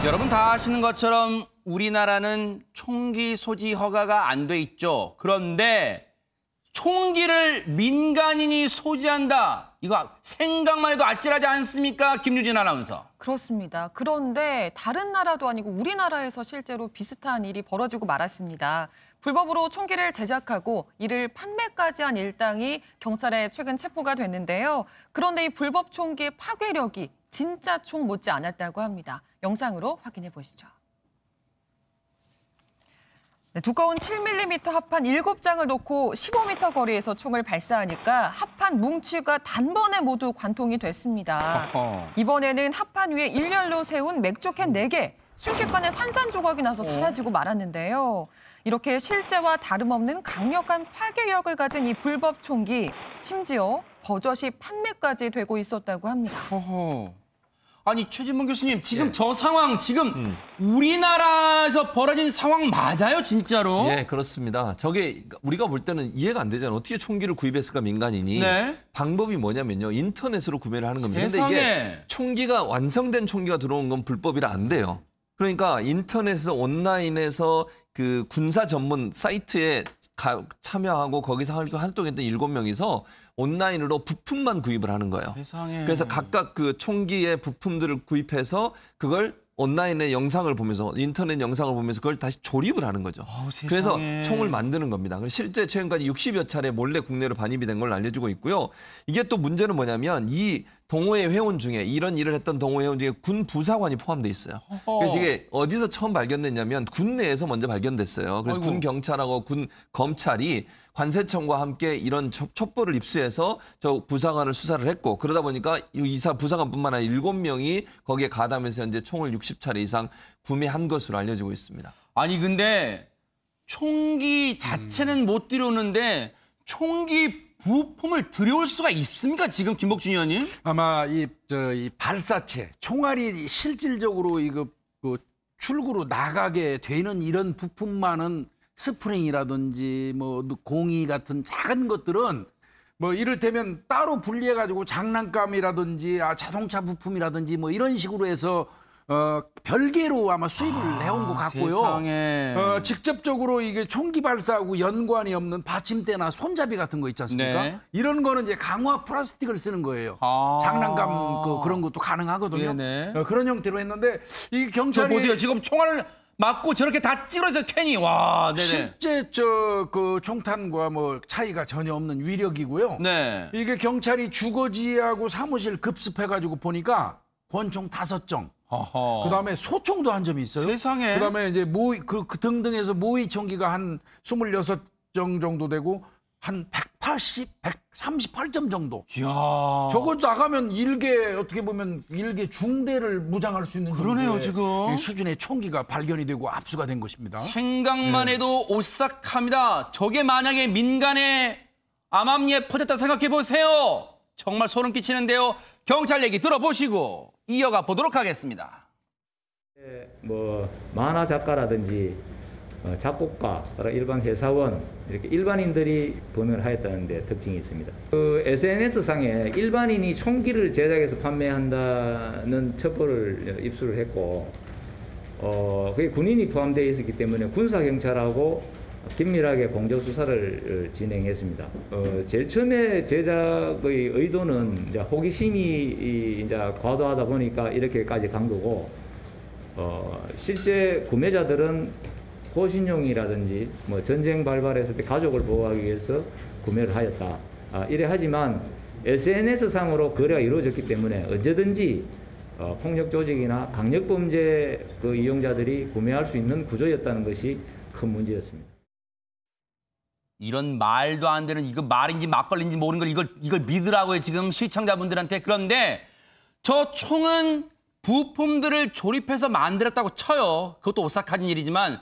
여러분 다 아시는 것처럼 우리나라는 총기 소지 허가가 안 돼 있죠. 그런데 총기를 민간인이 소지한다. 이거 생각만 해도 아찔하지 않습니까? 김유진 아나운서. 그렇습니다. 그런데 다른 나라도 아니고 우리나라에서 실제로 비슷한 일이 벌어지고 말았습니다. 불법으로 총기를 제작하고 이를 판매까지 한 일당이 경찰에 최근 체포가 됐는데요. 그런데 이 불법 총기의 파괴력이 진짜 총 못지 않았다고 합니다. 영상으로 확인해 보시죠. 네, 두꺼운 7mm 합판 7장을 놓고 15m 거리에서 총을 발사하니까 합판 뭉치가 단번에 모두 관통이 됐습니다. 이번에는 합판 위에 일렬로 세운 맥주캔 4개, 순식간에 산산조각이 나서 사라지고 말았는데요. 이렇게 실제와 다름없는 강력한 파괴력을 가진 이 불법 총기, 심지어 버젓이 판매까지 되고 있었다고 합니다. 아니 최진봉 교수님, 지금 저 상황, 지금 우리나라에서 벌어진 상황 맞아요, 진짜로? 예, 그렇습니다. 저게 우리가 볼 때는 이해가 안 되잖아요. 어떻게 총기를 구입했을까, 민간인이. 네. 방법이 뭐냐면요. 인터넷으로 구매를 하는 겁니다. 세상에. 근데 이게 총기가 완성된 총기가 들어온 건 불법이라 안 돼요. 그러니까 인터넷에서 온라인에서 그 군사 전문 사이트에 참여하고 거기서 활동했던 7명이서 온라인으로 부품만 구입을 하는 거예요. 세상에. 그래서 각각 그 총기의 부품들을 구입해서 그걸 온라인의 영상을 보면서 인터넷 영상을 보면서 그걸 다시 조립을 하는 거죠. 그래서 총을 만드는 겁니다. 실제 최근까지 60여 차례 몰래 국내로 반입이 된 걸로 알려지고 있고요. 이게 또 문제는 뭐냐면 이 동호회 회원 중에 이런 일을 했던 동호회 회원 중에 군 부사관이 포함돼 있어요. 그래서 이게 어디서 처음 발견됐냐면 군 내에서 먼저 발견됐어요. 그래서 군 경찰하고 군 검찰이 관세청과 함께 이런 첩보를 입수해서 저 부사관을 수사를 했고, 그러다 보니까 이사 부사관뿐만 아니라 7명이 거기에 가담해서 현재 총을 60차례 이상 구매한 것으로 알려지고 있습니다. 아니 근데 총기 자체는 못 들여오는데 총기 부품을 들여올 수가 있습니까? 지금 김복준 의원님? 아마 이 발사체, 총알이 실질적으로 이거 출구로 나가게 되는 이런 부품만은 스프링이라든지 뭐 공이 같은 작은 것들은 뭐 이를테면 따로 분리해 가지고 장난감이라든지 자동차 부품이라든지 뭐 이런 식으로 해서 별개로 아마 수입을 해온 것 같고요. 세상에. 직접적으로 이게 총기 발사하고 연관이 없는 받침대나 손잡이 같은 거 있지 않습니까? 네. 이런 거는 이제 강화 플라스틱을 쓰는 거예요. 장난감 그런 것도 가능하거든요. 그런 형태로 했는데 이 경찰이 저 보세요. 지금 총알을 맞고 저렇게 다 찌그러져 캔이. 와, 네네. 실제 그 총탄과 뭐 차이가 전혀 없는 위력이고요. 네. 이게 경찰이 주거지하고 사무실 급습해가지고 보니까 권총 5정. 그다음에 소총도 한 점이 있어요. 세상에. 그다음에 이제 그 등등해서 모의 총기가 한 26정 정도 되고 한 138점 정도. 이야. 저거 나가면 일개 어떻게 보면 일개 중대를 무장할 수 있는 그러네요, 지금. 수준의 총기가 발견이 되고 압수가 된 것입니다. 생각만 해도 오싹합니다. 저게 만약에 민간의 암암리에 퍼졌다 생각해 보세요. 정말 소름 끼치는데요. 경찰 얘기 들어보시고 이어가 보도록 하겠습니다. 뭐 만화 작가라든지 작곡가, 일반 회사원, 이렇게 일반인들이 범행을 하였다는 데 특징이 있습니다. 그 SNS상에 일반인이 총기를 제작해서 판매한다는 첩보를 입수를 했고, 그게 군인이 포함되어 있었기 때문에 군사경찰하고 긴밀하게 공조 수사를 진행했습니다. 제일 처음에 제작의 의도는 이제 호기심이 이제 과도하다 보니까 이렇게까지 간 거고, 실제 구매자들은 호신용이라든지 뭐 전쟁 발발했을 때 가족을 보호하기 위해서 구매를 하였다. 이래 하지만 SNS상으로 거래가 이루어졌기 때문에 언제든지 폭력 조직이나 강력범죄 그 이용자들이 구매할 수 있는 구조였다는 것이 큰 문제였습니다. 이런 말도 안 되는 이거 말인지 막걸리인지 모르는 걸 이걸 믿으라고요, 지금 시청자분들한테. 그런데 저 총은 부품들을 조립해서 만들었다고 쳐요. 그것도 오싹한 일이지만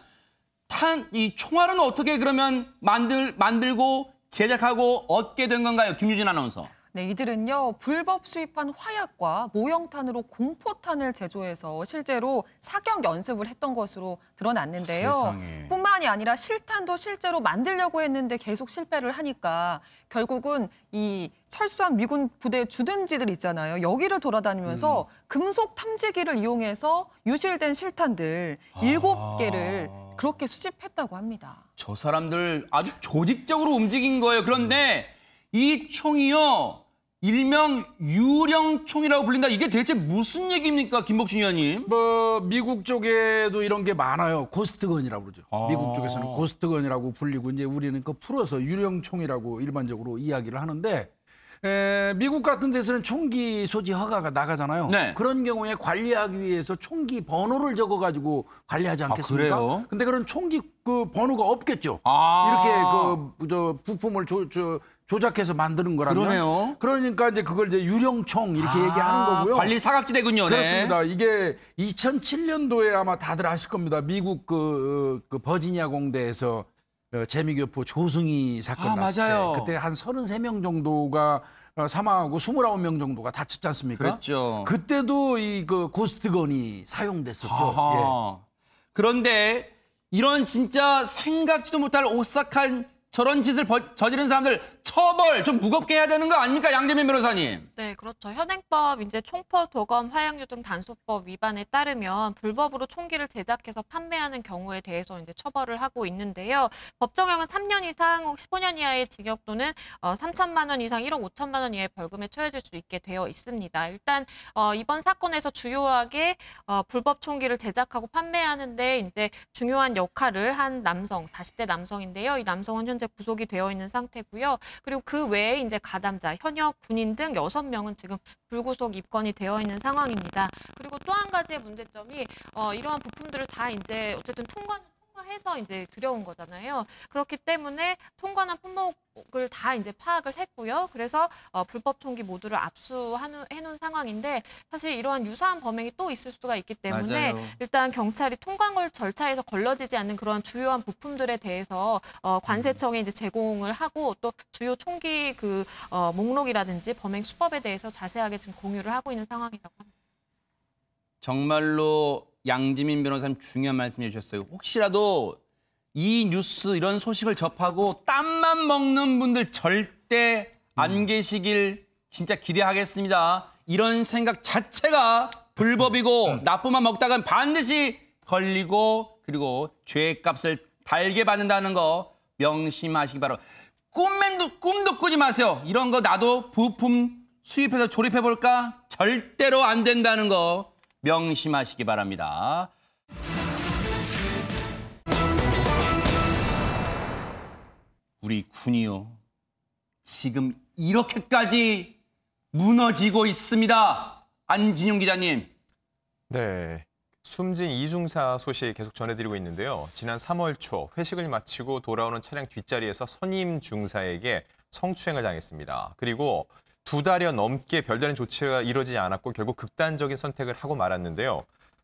이 총알은 어떻게 그러면 만들고 제작하고 얻게 된 건가요? 김유진 아나운서. 네, 이들은요 불법 수입한 화약과 모형탄으로 공포탄을 제조해서 실제로 사격 연습을 했던 것으로 드러났는데요. 세상에. 뿐만이 아니라 실탄도 실제로 만들려고 했는데 계속 실패를 하니까 결국은 이 철수한 미군 부대 주둔지들 있잖아요. 여기를 돌아다니면서 금속 탐지기를 이용해서 유실된 실탄들 7개를 그렇게 수집했다고 합니다. 저 사람들 아주 조직적으로 움직인 거예요. 그런데 이 총이요. 일명 유령총이라고 불린다. 이게 대체 무슨 얘기입니까, 김복준 의원님? 뭐 미국 쪽에도 이런 게 많아요. 고스트건이라고 그러죠. 미국 쪽에서는 고스트건이라고 불리고 이제 우리는 그 풀어서 유령총이라고 일반적으로 이야기를 하는데 미국 같은 데서는 총기 소지 허가가 나가잖아요. 네. 그런 경우에 관리하기 위해서 총기 번호를 적어가지고 관리하지 않겠습니까? 그래요? 근데 그런 총기 그 번호가 없겠죠. 아. 이렇게 그 부품을 조작해서 만드는 거라면. 그러네요. 그러니까 이제 그걸 이제 유령총 이렇게 얘기하는 거고요. 관리 사각지대군요. 네. 그렇습니다. 이게 2007년도에 아마 다들 아실 겁니다. 미국 그 버지니아 공대에서 재미교포 조승희 사건 났을 맞아요. 때 그때 한 33명 정도가 사망하고 29명 정도가 다쳤지 않습니까? 그랬죠. 그때도 이 그 고스트건이 사용됐었죠. 아하. 그런데 이런 진짜 생각지도 못할 오싹한 저런 짓을 저지른 사람들 처벌 좀 무겁게 해야 되는 거 아닙니까, 양재민 변호사님? 네, 그렇죠. 현행법 이제 총포, 도검, 화약류 등 단속법 위반에 따르면 불법으로 총기를 제작해서 판매하는 경우에 대해서 이제 처벌을 하고 있는데요. 법정형은 3년 이상 혹 15년 이하의 징역 또는 3천만 원 이상 1억 5천만 원 이하의 벌금에 처해질 수 있게 되어 있습니다. 일단 이번 사건에서 주요하게 불법 총기를 제작하고 판매하는데 이제 중요한 역할을 한 남성, 40대 남성인데요. 이 남성은 현재 구속이 되어 있는 상태고요. 그리고 그 외에 이제 가담자, 현역 군인 등 6명은 지금 불구속 입건이 되어 있는 상황입니다. 그리고 또 한 가지의 문제점이 이러한 부품들을 다 이제 어쨌든 통과해서 이제 들여온 거잖아요. 그렇기 때문에 통과한 품목을 다 이제 파악을 했고요. 그래서 불법 총기 모두를 압수해놓은 상황인데 사실 이러한 유사한 범행이 또 있을 수가 있기 때문에 맞아요. 일단 경찰이 통관 절차에서 걸러지지 않는 그런 주요한 부품들에 대해서 관세청에 이제 제공을 하고 또 주요 총기 그 목록이라든지 범행 수법에 대해서 자세하게 지금 공유를 하고 있는 상황이라고 합니다. 정말로 양지민 변호사님 중요한 말씀 해주셨어요. 혹시라도 이 뉴스 이런 소식을 접하고 땀만 먹는 분들 절대 안 계시길 진짜 기대하겠습니다. 이런 생각 자체가 불법이고 나쁨만 먹다간 반드시 걸리고 그리고 죄값을 달게 받는다는 거 명심하시기 바랍니다. 꿈도 꾸지 마세요. 이런 거 나도 부품 수입해서 조립해볼까? 절대로 안 된다는 거 명심하시기 바랍니다. 우리 군이요. 지금 이렇게까지 무너지고 있습니다. 안진용 기자님. 네, 숨진 이중사 소식 계속 전해드리고 있는데요. 지난 3월 초 회식을 마치고 돌아오는 차량 뒷자리에서 선임 중사에게 성추행을 당했습니다. 그리고 2달여 넘게 별다른 조치가 이루어지지 않았고 결국 극단적인 선택을 하고 말았는데요.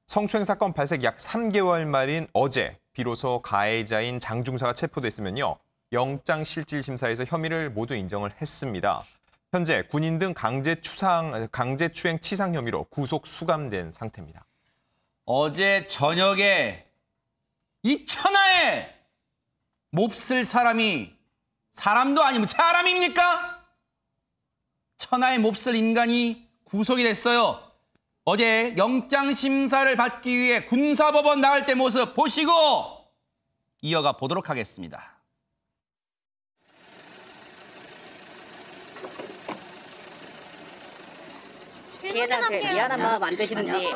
성추행 사건 발생 약 3개월 만인 어제 비로소 가해자인 장 중사가 체포됐으면요. 영장실질심사에서 혐의를 모두 인정을 했습니다. 현재 군인 등 강제추행 치상 혐의로 구속 수감된 상태입니다. 어제 저녁에 이 천하에 몹쓸 사람이 사람도 아니면 사람입니까? 천하의 몹쓸 인간이 구속이 됐어요. 어제 영장심사를 받기 위해 군사법원 나갈 때 모습 보시고 이어가 보도록 하겠습니다. 피해자한테 미안한 마음 안 드시는지.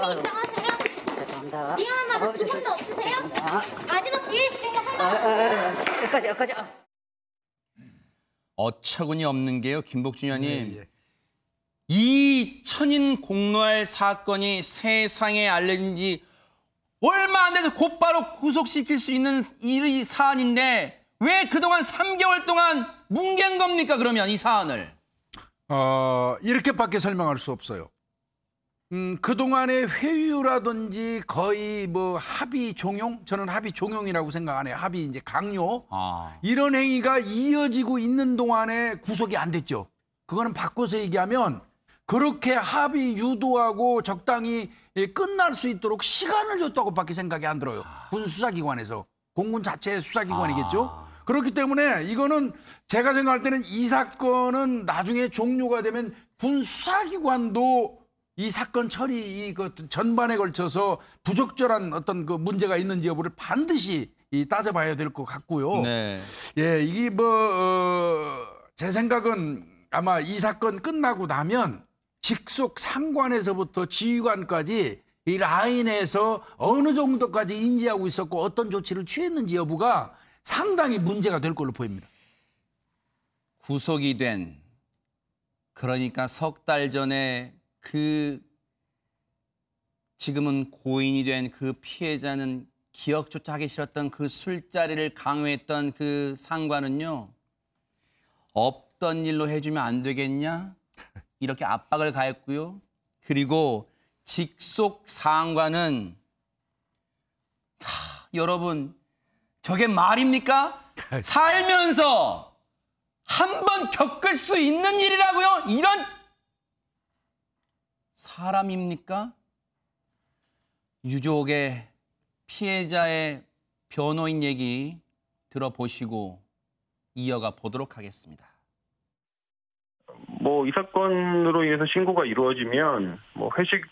죄송합니다. 미안한 마음 조금도 없으세요? 마지막 기회 있으니까 여기까지. 어처구니 없는 게요, 김복준 의원님. 예. 이 천인 공노할 사건이 세상에 알려진 지 얼마 안 돼서 곧바로 구속시킬 수 있는 이 사안인데 왜 그동안 3개월 동안 뭉갠 겁니까, 그러면 이 사안을? 이렇게밖에 설명할 수 없어요. 그동안의 회유라든지 거의 뭐 합의 종용? 저는 합의 종용이라고 생각 안 해요. 합의 이제 강요. 이런 행위가 이어지고 있는 동안에 구속이 안 됐죠. 그거는 바꿔서 얘기하면 그렇게 합의 유도하고 적당히 끝날 수 있도록 시간을 줬다고밖에 생각이 안 들어요. 군 수사기관에서. 공군 자체의 수사기관이겠죠. 그렇기 때문에 이거는 제가 생각할 때는 이 사건은 나중에 종료가 되면 군 수사기관도 이 사건 처리 그 전반에 걸쳐서 부적절한 어떤 그 문제가 있는지 여부를 반드시 따져봐야 될 것 같고요. 네. 예, 이게 제 생각은 아마 이 사건 끝나고 나면 직속 상관에서부터 지휘관까지 이 라인에서 어느 정도까지 인지하고 있었고 어떤 조치를 취했는지 여부가 상당히 문제가 될 걸로 보입니다. 구속이 된, 그러니까 석 달 전에 지금은 고인이 된 그 피해자는 기억조차 하기 싫었던 그 술자리를 강요했던 그 상관은요, 없던 일로 해주면 안 되겠냐? 이렇게 압박을 가했고요. 그리고 직속 상관은 여러분, 저게 말입니까? 살면서 한 번 겪을 수 있는 일이라고요? 이런 사람입니까? 유족의 피해자의 변호인 얘기 들어보시고 이어가 보도록 하겠습니다. 이 사건으로 인해서 신고가 이루어지면 회식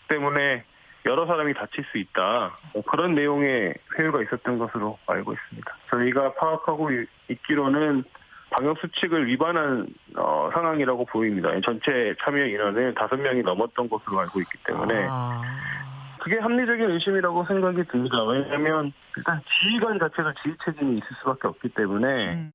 때문에 여러 사람이 다칠 수 있다. 그런 내용의 회유가 있었던 것으로 알고 있습니다. 저희가 파악하고 있기로는 방역수칙을 위반한 상황이라고 보입니다. 전체 참여 인원은 5명이 넘었던 것으로 알고 있기 때문에 그게 합리적인 의심이라고 생각이 듭니다. 왜냐하면 일단 지휘관 자체도 지휘체증이 있을 수밖에 없기 때문에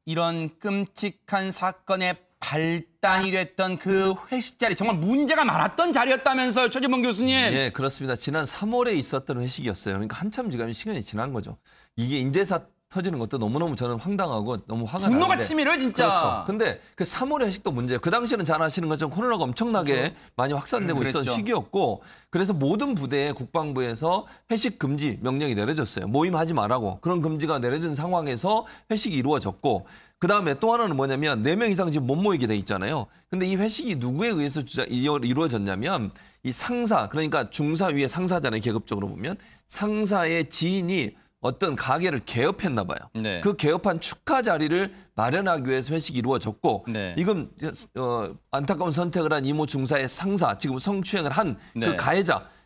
이런 끔찍한 사건의 발단이 됐던 그 회식 자리, 정말 문제가 많았던 자리였다면서요, 최재범 교수님. 네, 그렇습니다. 지난 3월에 있었던 회식이었어요. 그러니까 한참 시간이 지난 거죠. 이게 인재사 터지는 것도 너무너무 저는 황당하고 너무 화가 나는데. 분노가 치밀어요, 진짜. 그렇죠. 근데 그 3월의 회식도 문제예요. 그 당시에는 잘 아시는 것처럼 코로나가 엄청나게 그렇죠. 많이 확산되고 있었던 시기였고, 그래서 모든 부대에 국방부에서 회식 금지 명령이 내려졌어요. 모임하지 말라고. 그런 금지가 내려진 상황에서 회식이 이루어졌고, 그다음에 또 하나는 뭐냐면 4명 이상 지금 못 모이게 돼 있잖아요. 근데 이 회식이 누구에 의해서 이루어졌냐면 이 상사, 그러니까 중사 위에 상사잖아요. 계급적으로 보면. 상사의 지인이 어떤 가게를 개업했나 봐요. 네. 그 개업한 축하 자리를 마련하기 위해서 회식이 이루어졌고, 네. 이건 안타까운 선택을 한 이모 중사의 상사, 지금 성추행을 한 그 네.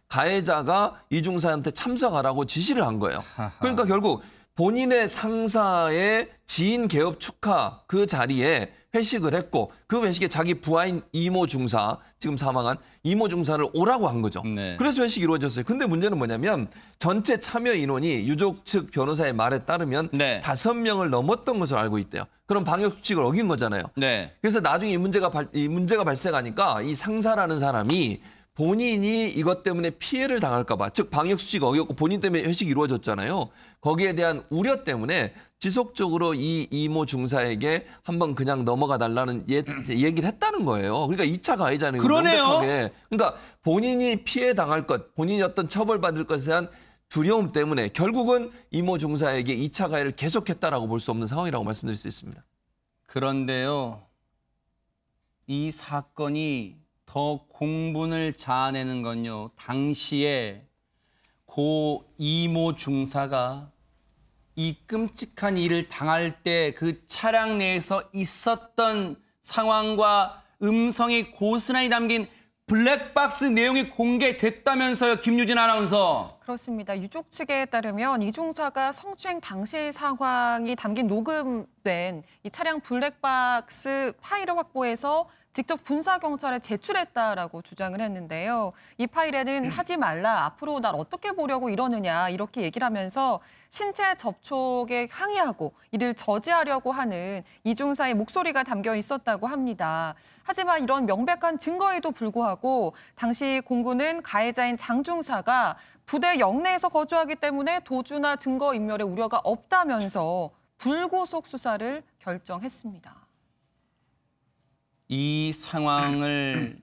가해자가 이 중사한테 참석하라고 지시를 한 거예요. 그러니까 결국 본인의 상사의 지인 개업 축하 그 자리에 회식을 했고, 그 회식에 자기 부하인 이모 중사, 지금 사망한 이모 중사를 오라고 한 거죠. 네. 그래서 회식이 이루어졌어요. 근데 문제는 뭐냐면 전체 참여 인원이 유족 측 변호사의 말에 따르면 네. 5명을 넘었던 것으로 알고 있대요. 그럼 방역 수칙을 어긴 거잖아요. 네. 그래서 나중에 이 문제가 발생하니까 이 상사라는 사람이 본인이 이것 때문에 피해를 당할까 봐, 즉 방역 수칙 어겼고 본인 때문에 회식이 이루어졌잖아요. 거기에 대한 우려 때문에 지속적으로 이 이모 중사에게 한번 그냥 넘어가 달라는 얘기를 했다는 거예요. 그러니까 2차 가해자는 그러네요. 명백하게. 그러니까 본인이 피해 당할 것, 본인이 어떤 처벌받을 것에 대한 두려움 때문에 결국은 이모 중사에게 2차 가해를 계속했다라고 볼 수 없는 상황이라고 말씀드릴 수 있습니다. 그런데요, 이 사건이 더 공분을 자아내는 건요, 당시에 고 이모 중사가 이 끔찍한 일을 당할 때 그 차량 내에서 있었던 상황과 음성이 고스란히 담긴 블랙박스 내용이 공개됐다면서요, 김유진 아나운서. 그렇습니다. 유족 측에 따르면 이 중사가 성추행 당시 상황이 담긴 녹음된 이 차량 블랙박스 파일을 확보해서 직접 군사경찰에 제출했다라고 주장을 했는데요. 이 파일에는 하지 말라, 앞으로 날 어떻게 보려고 이러느냐 이렇게 얘기를 하면서 신체 접촉에 항의하고 이를 저지하려고 하는 이 중사의 목소리가 담겨 있었다고 합니다. 하지만 이런 명백한 증거에도 불구하고 당시 공군은 가해자인 장 중사가 부대 영내에서 거주하기 때문에 도주나 증거인멸의 우려가 없다면서 불구속 수사를 결정했습니다. 이 상황을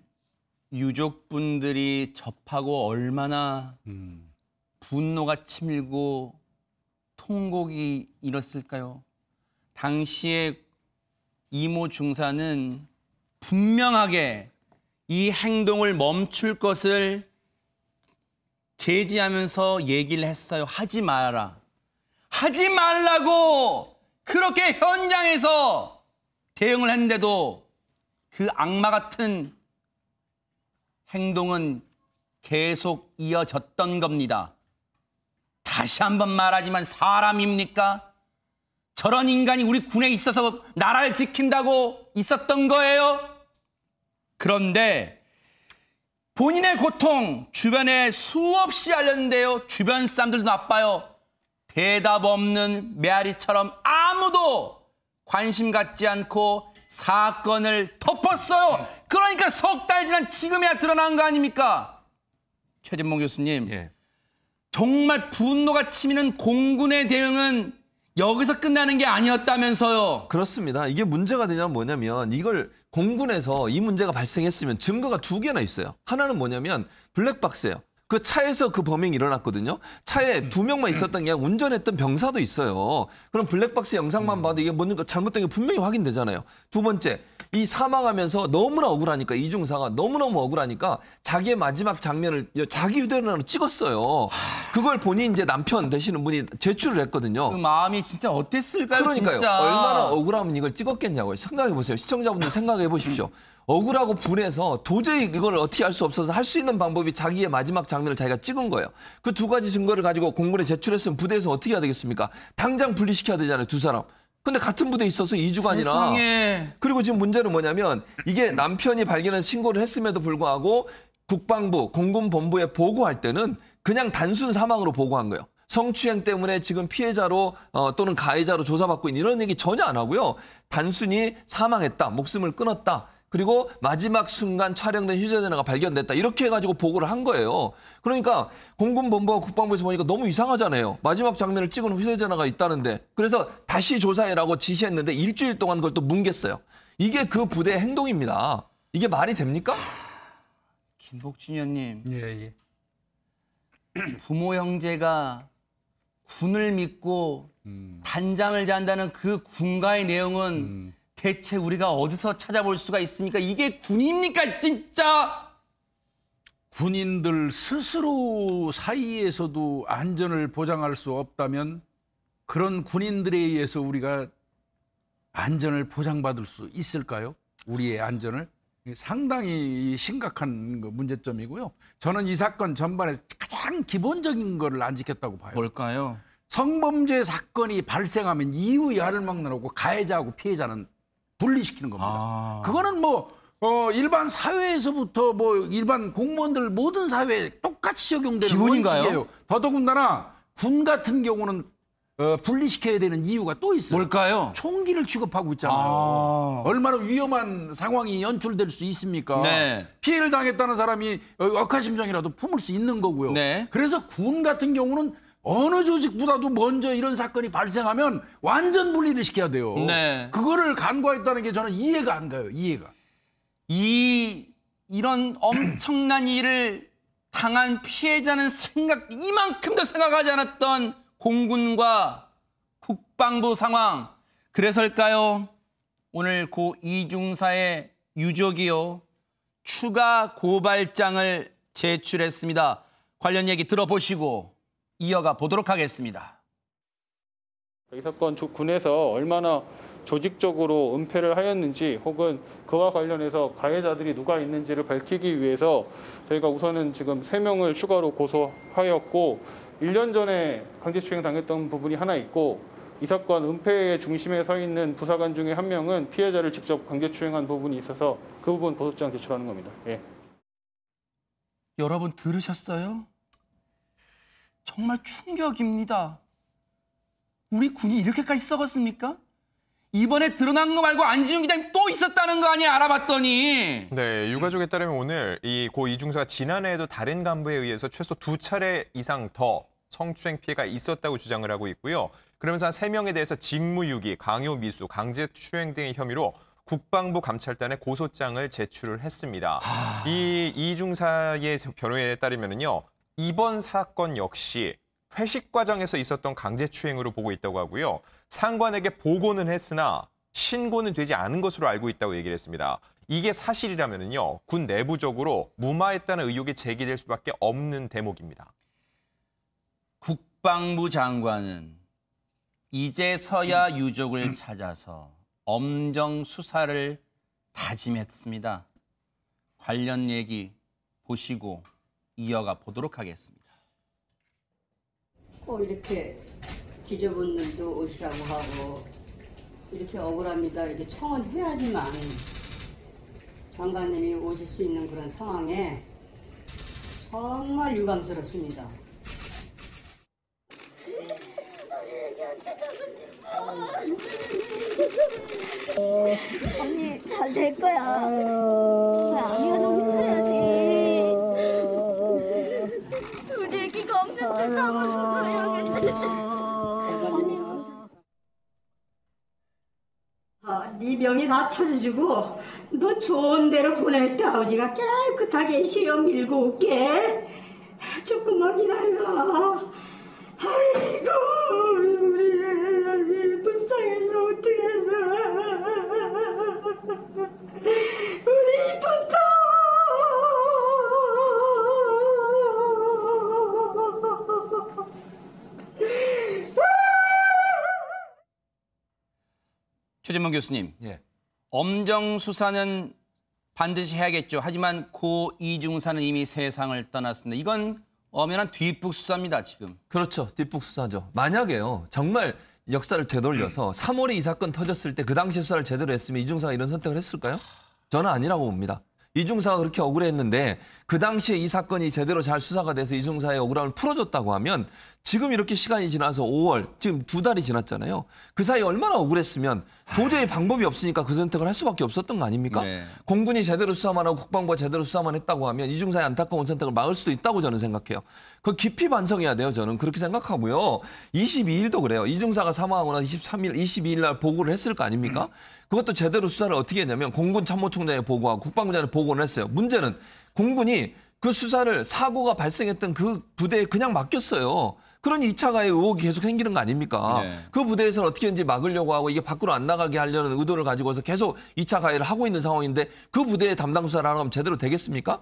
유족분들이 접하고 얼마나 분노가 치밀고 통곡이 일었을까요? 당시에 이모 중사는 분명하게 이 행동을 멈출 것을 제지하면서 얘기를 했어요. 하지 마라. 하지 말라고 그렇게 현장에서 대응을 했는데도 그 악마 같은 행동은 계속 이어졌던 겁니다. 다시 한번 말하지만 사람입니까? 저런 인간이 우리 군에 있어서 나라를 지킨다고 있었던 거예요? 그런데 본인의 고통 주변에 수없이 알렸는데요. 주변 사람들도 나빠요. 대답 없는 메아리처럼 아무도 관심 갖지 않고 사건을 덮었어요. 그러니까 석 달 지난 지금이야 드러난 거 아닙니까? 최진봉 교수님. 예. 정말 분노가 치미는 공군의 대응은 여기서 끝나는 게 아니었다면서요. 그렇습니다. 이게 문제가 되냐면 뭐냐면 이걸 공군에서 이 문제가 발생했으면 증거가 2개나 있어요. 하나는 뭐냐면 블랙박스예요. 그 차에서 그 범행이 일어났거든요. 차에 2명만 있었던 게 아니라 운전했던 병사도 있어요. 그럼 블랙박스 영상만 봐도 이게 뭔가 잘못된 게 분명히 확인되잖아요. 두 번째, 이 사망하면서 너무나 억울하니까 이중사가 너무너무 억울하니까 자기의 마지막 장면을 자기 휴대폰으로 찍었어요. 그걸 본인 이제 남편 되시는 분이 제출을 했거든요. 그 마음이 진짜 어땠을까요? 그러니까요. 진짜. 얼마나 억울하면 이걸 찍었겠냐고요. 생각해 보세요. 시청자분들 생각해 보십시오. 억울하고 분해서 도저히 이걸 어떻게 할 수 없어서 할 수 있는 방법이 자기의 마지막 장면을 자기가 찍은 거예요. 그 2가지 증거를 가지고 공군에 제출했으면 부대에서 어떻게 해야 되겠습니까? 당장 분리시켜야 되잖아요, 2사람. 근데 같은 부대에 있어서 2주가 아니라. 세상에. 그리고 지금 문제는 뭐냐면 이게 남편이 발견해서 신고를 했음에도 불구하고 국방부, 공군본부에 보고할 때는 그냥 단순 사망으로 보고한 거예요. 성추행 때문에 지금 피해자로 또는 가해자로 조사받고 있는 이런 얘기 전혀 안 하고요. 단순히 사망했다, 목숨을 끊었다. 그리고 마지막 순간 촬영된 휴대전화가 발견됐다. 이렇게 해가지고 보고를 한 거예요. 그러니까 공군본부와 국방부에서 보니까 너무 이상하잖아요. 마지막 장면을 찍은 휴대전화가 있다는데. 그래서 다시 조사해라고 지시했는데 일주일 동안 그걸 또 뭉갰어요. 이게 그 부대의 행동입니다. 이게 말이 됩니까? 김복준 의원님. 예. 부모 형제가 군을 믿고 단장을 잔다는 그 군가의 내용은 대체 우리가 어디서 찾아볼 수가 있습니까? 이게 군입니까 진짜? 군인들 스스로 사이에서도 안전을 보장할 수 없다면 그런 군인들에 의해서 우리가 안전을 보장받을 수 있을까요? 우리의 안전을? 상당히 심각한 문제점이고요. 저는 이 사건 전반에 가장 기본적인 거를 안 지켰다고 봐요. 뭘까요? 성범죄 사건이 발생하면 이유 야를 막론하고 가해자하고 피해자는 분리시키는 겁니다. 그거는 일반 사회에서부터 일반 공무원들 모든 사회에 똑같이 적용되는 기본인가요? 원칙이에요. 더더군다나 군 같은 경우는 분리시켜야 되는 이유가 또 있어요. 뭘까요? 총기를 취급하고 있잖아요. 얼마나 위험한 상황이 연출될 수 있습니까? 네. 피해를 당했다는 사람이 억하심정이라도 품을 수 있는 거고요. 네. 그래서 군 같은 경우는 어느 조직보다도 먼저 이런 사건이 발생하면 완전 분리를 시켜야 돼요. 네. 그거를 간과했다는 게 저는 이해가 안 가요. 이해가. 이런 엄청난 일을 당한 피해자는 이만큼도 생각하지 않았던 공군과 국방부 상황. 그래서일까요? 오늘 고 이중사의 유족이요. 추가 고발장을 제출했습니다. 관련 얘기 들어보시고 이어가 보도록 하겠습니다. 이 사건 군에서 얼마나 조직적으로 은폐를 하였는지 혹은 그와 관련해서 가해자들이 누가 있는지를 밝히기 위해서 저희가 우선은 지금 3명을 추가로 고소하였고 1년 전에 강제추행 당했던 부분이 하나 있고 이 사건 은폐의 중심에 서 있는 부사관 중에 한 명은 피해자를 직접 강제추행한 부분이 있어서 그 부분 고소장 제출하는 겁니다. 예. 여러분 들으셨어요? 정말 충격입니다. 우리 군이 이렇게까지 썩었습니까? 이번에 드러난 거 말고 안지훈 기자님 또 있었다는 거 아니에요? 알아봤더니. 네, 유가족에 따르면 오늘 이 고 이중사가 지난해에도 다른 간부에 의해서 최소 2차례 이상 더 성추행 피해가 있었다고 주장을 하고 있고요. 그러면서 한 3명에 대해서 직무유기, 강요미수, 강제추행 등의 혐의로 국방부 감찰단에 고소장을 제출을 했습니다. 이 이중사의 변호인에 따르면요. 이번 사건 역시 회식 과정에서 있었던 강제추행으로 보고 있다고 하고요. 상관에게 보고는 했으나 신고는 되지 않은 것으로 알고 있다고 얘기를 했습니다. 이게 사실이라면요, 군 내부적으로 무마했다는 의혹이 제기될 수밖에 없는 대목입니다. 국방부 장관은 이제서야 유족을 찾아서 엄정 수사를 다짐했습니다. 관련 얘기 보시고 이어가 보도록 하겠습니다. 꼭 이렇게 뒤져본 놈도 오시라고 하고 이렇게 억울합니다. 이렇게 청원해야지만 장관님이 오실 수 있는 그런 상황에 정말 유감스럽습니다. 언니 잘 될 거야. 왜 아미가 정신 차려야지. 우리 애기가 없는데 다 무슨 소용인데. 네 병이 다 터져주고 너 좋은 데로 보낼 때 아버지가 깨끗하게 시어 밀고 올게. 조금만 기다려라. 아이고 우리 애기 불쌍해서 어떡해서. 우리 이쁜다. 최진봉 교수님, 예. 엄정 수사는 반드시 해야겠죠. 하지만 고 이중사는 이미 세상을 떠났습니다. 이건 엄연한 뒷북 수사입니다, 지금. 그렇죠. 뒷북 수사죠. 만약에요, 정말 역사를 되돌려서 3월에 이 사건 터졌을 때 그 당시 수사를 제대로 했으면 이중사가 이런 선택을 했을까요? 저는 아니라고 봅니다. 이중사가 그렇게 억울했는데 그 당시에 이 사건이 제대로 잘 수사가 돼서 이중사의 억울함을 풀어줬다고 하면 지금 이렇게 시간이 지나서 5월, 지금 2달이 지났잖아요. 그 사이에 얼마나 억울했으면 도저히 방법이 없으니까 그 선택을 할 수밖에 없었던 거 아닙니까? 네. 공군이 제대로 수사만 하고 국방부가 제대로 수사만 했다고 하면 이중사의 안타까운 선택을 막을 수도 있다고 저는 생각해요. 그거 깊이 반성해야 돼요. 저는 그렇게 생각하고요. 22일도 그래요. 이중사가 사망하고 나서 23일, 22일 날 보고를 했을 거 아닙니까? 그것도 제대로 수사를 어떻게 했냐면 공군 참모총장에 보고하고 국방부 장관에 보고를 했어요. 문제는 공군이 그 수사를 사고가 발생했던 그 부대에 그냥 맡겼어요. 그러니 2차 가해 의혹이 계속 생기는 거 아닙니까? 네. 그 부대에서는 어떻게든지 막으려고 하고 이게 밖으로 안 나가게 하려는 의도를 가지고서 계속 2차 가해를 하고 있는 상황인데 그 부대의 담당 수사를 하면 제대로 되겠습니까?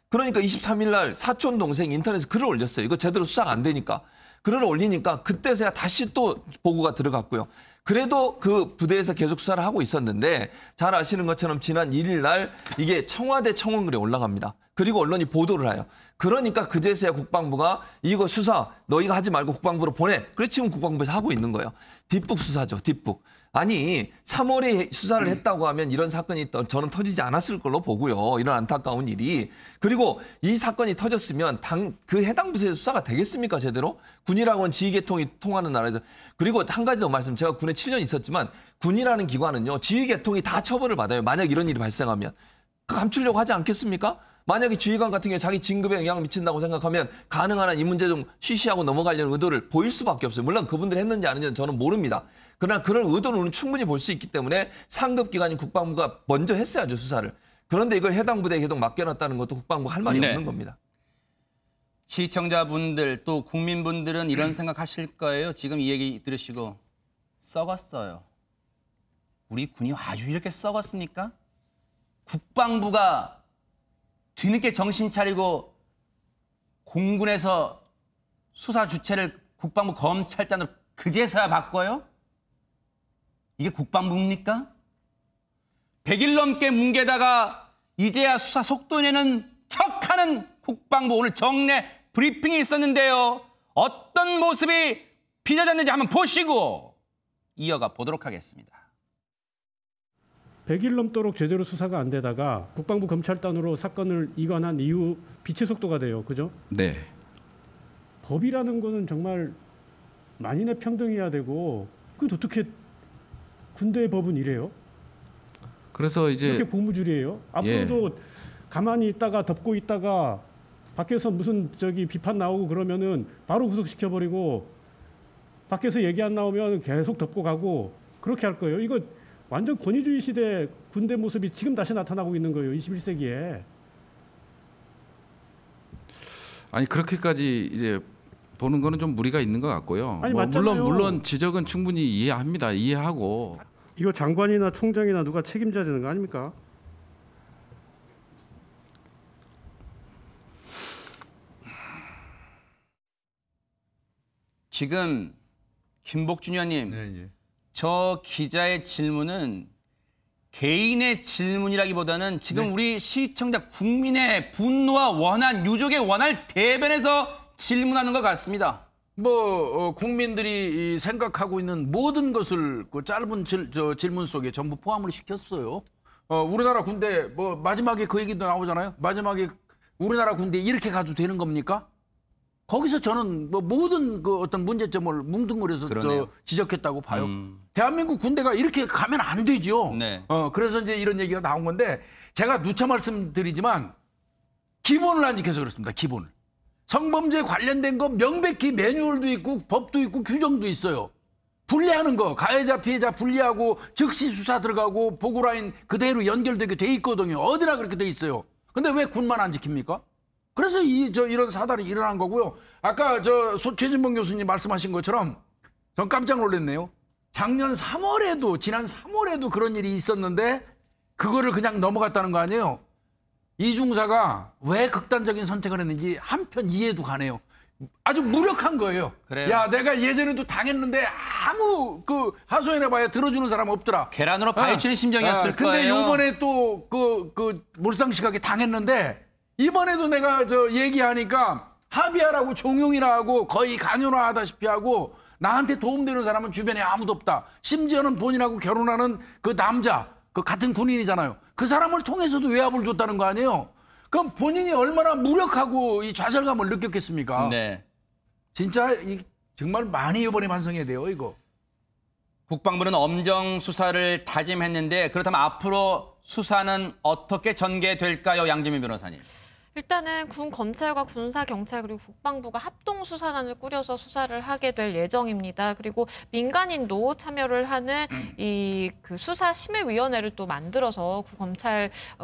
그러니까 23일 날 사촌 동생이 인터넷에 글을 올렸어요. 이거 제대로 수사가 안 되니까. 글을 올리니까 그때서야 다시 또 보고가 들어갔고요. 그래도 그 부대에서 계속 수사를 하고 있었는데 잘 아시는 것처럼 지난 1일 날 이게 청와대 청원글에 올라갑니다. 그리고 언론이 보도를 해요. 그러니까 그제서야 국방부가 이거 수사 너희가 하지 말고 국방부로 보내. 그래 지금 국방부에서 하고 있는 거예요. 뒷북 수사죠. 뒷북. 아니 3월에 수사를 했다고 하면 이런 사건이 저는 터지지 않았을 걸로 보고요. 이런 안타까운 일이. 그리고 이 사건이 터졌으면 그 해당 부서에서 수사가 되겠습니까 제대로? 군이라고는 지휘계통이 통하는 나라에서. 그리고 한 가지 더 말씀. 제가 군에 7년 있었지만 군이라는 기관은요. 지휘계통이 다 처벌을 받아요. 만약 이런 일이 발생하면. 감추려고 하지 않겠습니까? 만약에 지휘관 같은 경우에 자기 진급에 영향을 미친다고 생각하면 가능한 한 이 문제 좀 쉬쉬하고 넘어가려는 의도를 보일 수밖에 없어요. 물론 그분들이 했는지 아닌지는 저는 모릅니다. 그러나 그런 의도는 충분히 볼 수 있기 때문에 상급 기관인 국방부가 먼저 했어야죠, 수사를. 그런데 이걸 해당 부대에 계속 맡겨놨다는 것도 국방부가 할 말이 없는 겁니다. 시청자분들 또 국민분들은 이런 생각하실 거예요. 지금 이 얘기 들으시고 썩었어요. 우리 군이 아주 이렇게 썩었습니까? 국방부가 뒤늦게 정신 차리고 공군에서 수사 주체를 국방부 검찰단으로 그제서야 바꿔요? 이게 국방부입니까? 100일 넘게 뭉개다가 이제야 수사 속도 내는 척하는 국방부. 오늘 정례 브리핑이 있었는데요. 어떤 모습이 빚어졌는지 한번 보시고 이어가 보도록 하겠습니다. 100일 넘도록 제대로 수사가 안 되다가 국방부 검찰단으로 사건을 이관한 이후 빛의 속도가 돼요. 그죠? 네. 법이라는 거는 정말 만인의 평등해야 되고 그건 어떻게 군대의 법은 이래요? 그래서 이제 이렇게 고무줄이에요. 앞으로도 가만히 있다가 덮고 있다가 밖에서 무슨 비판 나오고 그러면은 바로 구속시켜 버리고 밖에서 얘기 안 나오면 계속 덮고 가고 그렇게 할 거예요. 이거 완전 권위주의 시대 군대 모습이 지금 다시 나타나고 있는 거예요. 21세기에. 아니 그렇게까지 이제 보는 거는 좀 무리가 있는 것 같고요. 아니, 뭐 맞잖아요. 물론 지적은 충분히 이해합니다. 이해하고 이거 장관이나 총장이나 누가 책임져야 되는 거 아닙니까? 지금 김복준 의원님, 저 기자의 질문은 개인의 질문이라기보다는 지금 우리 시청자 국민의 분노와 원한, 유족의 원한을 대변해서 질문하는 것 같습니다. 국민들이 생각하고 있는 모든 것을 그 짧은 질문 속에 전부 포함을 시켰어요. 우리나라 군대 마지막에 그 얘기도 나오잖아요. 마지막에 우리나라 군대 이렇게 가도 되는 겁니까? 거기서 저는 모든 그 어떤 문제점을 뭉뚱그려서 지적했다고 봐요. 대한민국 군대가 이렇게 가면 안 되죠. 네. 그래서 이제 이런 얘기가 나온 건데 제가 누차 말씀드리지만 기본을 안 지켜서 그렇습니다. 기본을. 성범죄 관련된 거 명백히 매뉴얼도 있고 법도 있고 규정도 있어요. 분리하는 거, 가해자 피해자 분리하고 즉시 수사 들어가고 보고라인 그대로 연결되게 돼 있거든요. 어디나 그렇게 돼 있어요. 근데 왜 군만 안 지킵니까? 그래서 이런 사달이 일어난 거고요. 아까 최진봉 교수님 말씀하신 것처럼 전 깜짝 놀랐네요. 지난 3월에도 그런 일이 있었는데 그거를 그냥 넘어갔다는 거 아니에요. 이 중사가 왜 극단적인 선택을 했는지 한편 이해도 가네요. 아주 무력한 거예요. 그래요. 야, 내가 예전에도 당했는데 아무 하소연해봐야 들어주는 사람 없더라. 계란으로 파헤치는 심정이었을 근데 거예요. 근데 이번에 또 몰상식하게 당했는데 이번에도 내가 얘기하니까 합의하라고 종용이나 하고 거의 강요하다시피 하고 나한테 도움되는 사람은 주변에 아무도 없다. 심지어는 본인하고 결혼하는 그 남자, 그 같은 군인이잖아요. 그 사람을 통해서도 외압을 줬다는 거 아니에요? 그럼 본인이 얼마나 무력하고 이 좌절감을 느꼈겠습니까? 네. 진짜 정말 많이 이번에 반성해야 돼요, 이거. 국방부는 엄정 수사를 다짐했는데 그렇다면 앞으로 수사는 어떻게 전개될까요, 양재민 변호사님? 일단은 군 검찰과 군사 경찰 그리고 국방부가 합동 수사단을 꾸려서 수사를 하게 될 예정입니다. 그리고 민간인도 참여를 하는 그 수사 심의위원회를 또 만들어서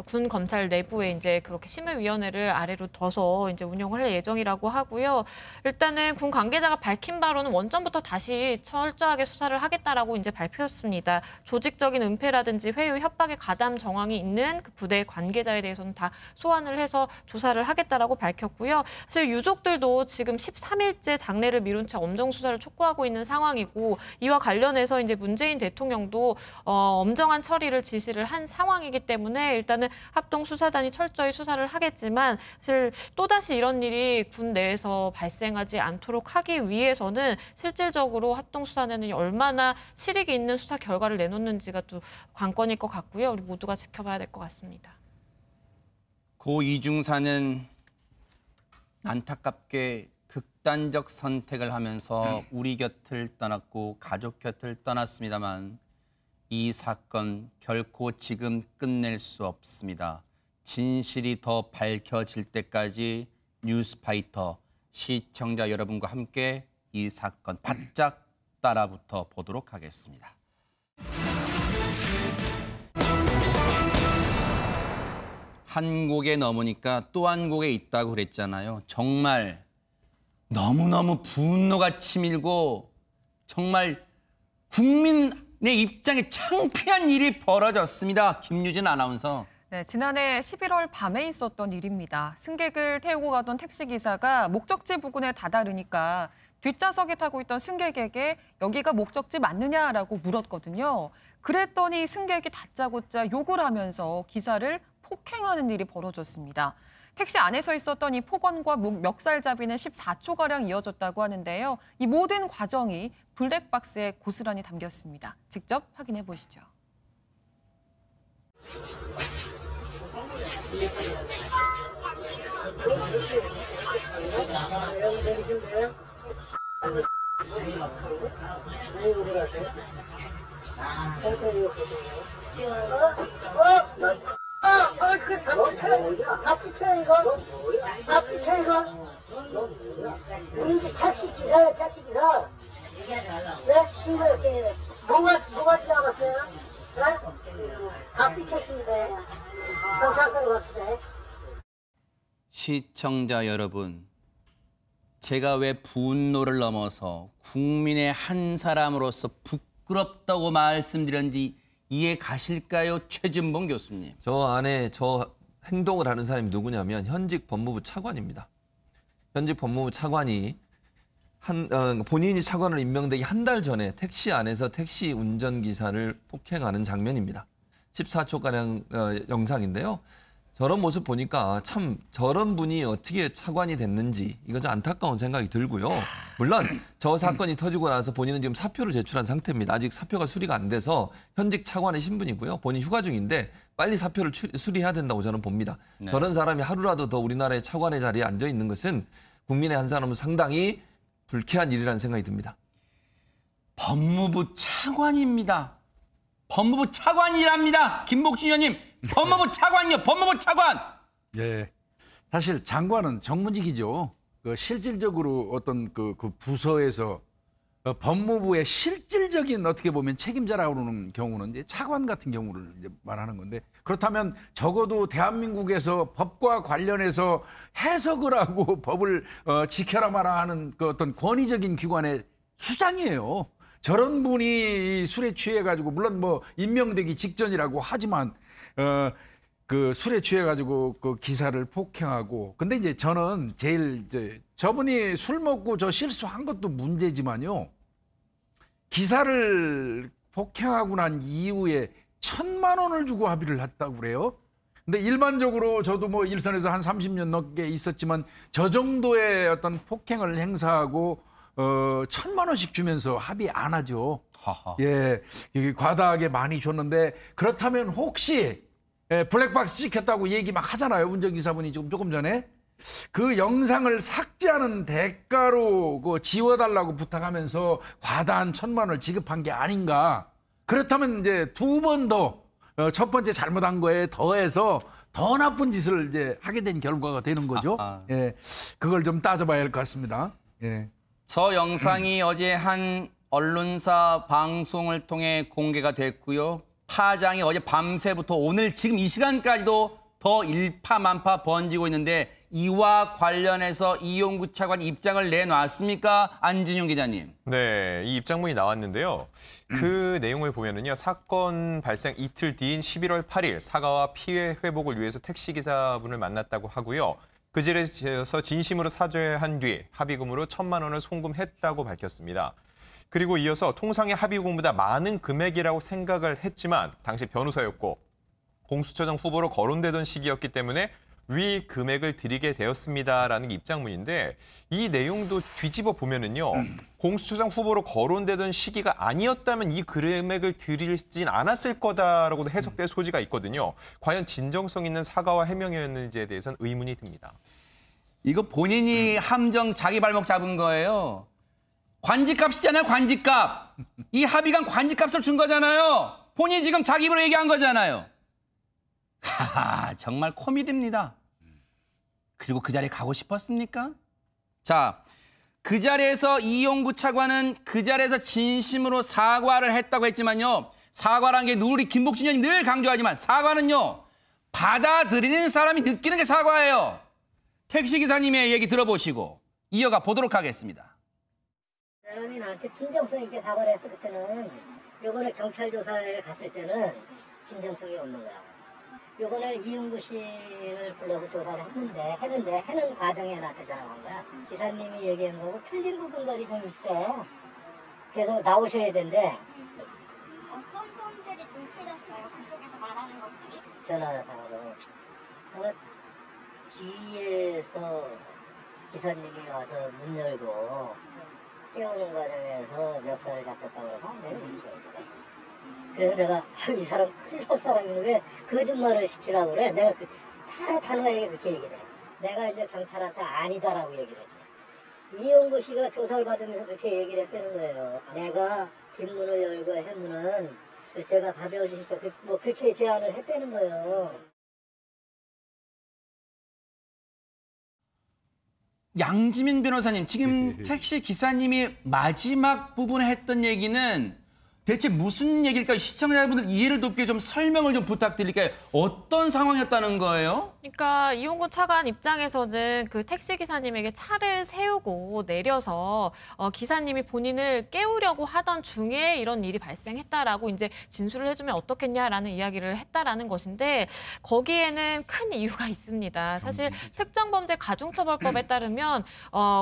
군 검찰 내부에 이제 그렇게 심의위원회를 아래로 둬서 이제 운영을 할 예정이라고 하고요. 일단은 군 관계자가 밝힌 바로는 원점부터 다시 철저하게 수사를 하겠다라고 이제 발표했습니다. 조직적인 은폐라든지 회유, 협박의 가담 정황이 있는 그 부대 관계자에 대해서는 다 소환을 해서 조사를 하겠다라고 밝혔고요. 사실 유족들도 지금 13일째 장례를 미룬 채 엄정 수사를 촉구하고 있는 상황이고 이와 관련해서 이제 문재인 대통령도 엄정한 처리를 지시를 한 상황이기 때문에 일단은 합동 수사단이 철저히 수사를 하겠지만 사실 또다시 이런 일이 군 내에서 발생하지 않도록 하기 위해서는 실질적으로 합동 수사단이 얼마나 실익이 있는 수사 결과를 내놓는지가 또 관건일 것 같고요. 우리 모두가 지켜봐야 될 것 같습니다. 고 이중사는 안타깝게 극단적 선택을 하면서 우리 곁을 떠났고 가족 곁을 떠났습니다만 이 사건 결코 지금 끝낼 수 없습니다. 진실이 더 밝혀질 때까지 뉴스파이터 시청자 여러분과 함께 이 사건 바짝 따라붙어 보도록 하겠습니다. 한 곡에 넘으니까 또 한 곡에 있다고 그랬잖아요. 정말 너무너무 분노가 치밀고 정말 국민의 입장에 창피한 일이 벌어졌습니다. 김유진 아나운서. 네, 지난해 11월 밤에 있었던 일입니다. 승객을 태우고 가던 택시기사가 목적지 부근에 다다르니까 뒷좌석에 타고 있던 승객에게 여기가 목적지 맞느냐라고 물었거든요. 그랬더니 승객이 다짜고짜 욕을 하면서 기사를 폭행하는 일이 벌어졌습니다. 택시 안에서 있었던 이 폭언과 멱살잡이는 14초가량 이어졌다고 하는데요. 이 모든 과정이 블랙박스에 고스란히 담겼습니다. 직접 확인해 보시죠. 같이 켜 이거? 같이 켜 이거? 우리 택시 기사야, 택시 기사. 네? 신고할게. 뭐가 지나갔어요? 네? 같이 켰습니다. 경찰서로 갔어요. 시청자 여러분, 제가 왜 분노를 넘어서 국민의 한 사람으로서 부끄럽다고 말씀드렸는지 이해 가실까요? 최진봉 교수님. 저 안에 저 행동을 하는 사람이 누구냐면 현직 법무부 차관입니다. 현직 법무부 차관이 본인이 차관으로 임명되기 한 달 전에 택시 안에서 택시 운전기사를 폭행하는 장면입니다. 14초가량 영상인데요. 저런 모습 보니까 참 저런 분이 어떻게 차관이 됐는지 이거 좀 안타까운 생각이 들고요. 물론 저 사건이 터지고 나서 본인은 지금 사표를 제출한 상태입니다. 아직 사표가 수리가 안 돼서 현직 차관의 신분이고요. 본인 휴가 중인데 빨리 사표를 수리해야 된다고 저는 봅니다. 네. 저런 사람이 하루라도 더 우리나라의 차관의 자리에 앉아 있는 것은 국민의 한 사람은 상당히 불쾌한 일이라는 생각이 듭니다. 법무부 차관입니다. 법무부 차관이랍니다. 김복진 의원님, 법무부 차관이요. 법무부 차관. 예. 사실 장관은 정무직이죠. 실질적으로 어떤 그 부서에서 법무부의 실질적인 어떻게 보면 책임자라고 그러는 경우는 이제 차관 같은 경우를 이제 말하는 건데, 그렇다면 적어도 대한민국에서 법과 관련해서 해석을 하고 법을 지켜라 마라 하는 그 어떤 권위적인 기관의 수장이에요. 저런 분이 술에 취해가지고, 물론 뭐 임명되기 직전이라고 하지만 그 술에 취해가지고 그 기사를 폭행하고, 근데 이제 저는 제일 이제 저분이 술 먹고 저 실수한 것도 문제지만요, 기사를 폭행하고 난 이후에 1,000만 원을 주고 합의를 했다고 그래요. 근데 일반적으로 저도 뭐 일선에서 한 30년 넘게 있었지만 저 정도의 어떤 폭행을 행사하고 1,000만 원씩 주면서 합의 안 하죠. 하하. 예, 이게 과다하게 많이 줬는데, 그렇다면 혹시 블랙박스 찍혔다고 얘기 막 하잖아요. 운전기사분이 조금 전에. 그 영상을 삭제하는 대가로 지워달라고 부탁하면서 과다한 1,000만 원을 지급한 게 아닌가. 그렇다면 이제 두 번 더 첫 번째 잘못한 거에 더해서 더 나쁜 짓을 이제 하게 된 결과가 되는 거죠. 예, 그걸 좀 따져봐야 할 것 같습니다. 예. 저 영상이 어제 한 언론사 방송을 통해 공개가 됐고요. 파장이 어제 밤새부터 오늘 지금 이 시간까지도 더 일파만파 번지고 있는데, 이와 관련해서 이용구 차관 입장을 내놨습니까? 안진용 기자님. 네, 이 입장문이 나왔는데요. 그 내용을 보면은요, 사건 발생 이틀 뒤인 11월 8일 사과와 피해 회복을 위해서 택시기사분을 만났다고 하고요. 그 자리에서 진심으로 사죄한 뒤 합의금으로 1,000만 원을 송금했다고 밝혔습니다. 그리고 이어서 통상의 합의금보다 많은 금액이라고 생각을 했지만 당시 변호사였고 공수처장 후보로 거론되던 시기였기 때문에 위 금액을 드리게 되었습니다라는 입장문인데, 이 내용도 뒤집어 보면은요, 공수처장 후보로 거론되던 시기가 아니었다면 이 금액을 드리진 않았을 거다라고도 해석될 소지가 있거든요. 과연 진정성 있는 사과와 해명이었는지에 대해서는 의문이 듭니다. 이거 본인이 함정 자기 발목 잡은 거예요. 관직값이잖아요, 관직값. 이 합의간 관직값을 준 거잖아요. 본인이 지금 자기 입으로 얘기한 거잖아요. 하하, 정말 코미디입니다. 그리고 그 자리에 가고 싶었습니까? 자, 그 자리에서 이용구 차관은 그 자리에서 진심으로 사과를 했다고 했지만요. 사과라는 게 우리 김복진 의원이 늘 강조하지만 사과는요, 받아들이는 사람이 느끼는 게 사과예요. 택시기사님의 얘기 들어보시고 이어가 보도록 하겠습니다. 사람이 나한테 진정성 있게 사과를 했을 때는, 요번에 경찰 조사에 갔을 때는 진정성이 없는 거야. 요번에 이용구 씨를 불러서 조사를 했는데 하는 과정에 나한테 전화가 온 거야. 기사님이 얘기한 거고 틀린 부분들이 좀 있대. 그래서 나오셔야 된대. 어떤 점들이 좀 틀렸어요? 그쪽에서 말하는 것들이? 전화상으로. 내가 뒤에서 기사님이 와서 문 열고 깨우는 과정에서 멱살을 잡혔다고 그러고 내가 무서워. 그래서 내가 이 사람 큰일 날 사람인데 왜 거짓말을 시키라고 그래? 내가 바로 단호하게 그렇게 얘기를 해. 내가 이제 경찰한테 아니다라고 얘기를 했지. 이용구 씨가 조사를 받으면서 그렇게 얘기를 했다는 거예요. 내가 뒷문을 열고 해문은 제가 가벼워지니까 뭐 그렇게 제안을 했다는 거예요. 양지민 변호사님, 지금 택시 기사님이 마지막 부분에 했던 얘기는 대체 무슨 얘기일까요? 시청자분들 이해를 돕게 좀 설명을 좀 부탁드릴까요? 어떤 상황이었다는 거예요? 그러니까 이용구 차관 입장에서는 그 택시 기사님에게 차를 세우고 내려서 기사님이 본인을 깨우려고 하던 중에 이런 일이 발생했다라고 이제 진술을 해주면 어떻겠냐라는 이야기를 했다라는 것인데 거기에는 큰 이유가 있습니다. 사실 특정범죄 가중처벌법에 따르면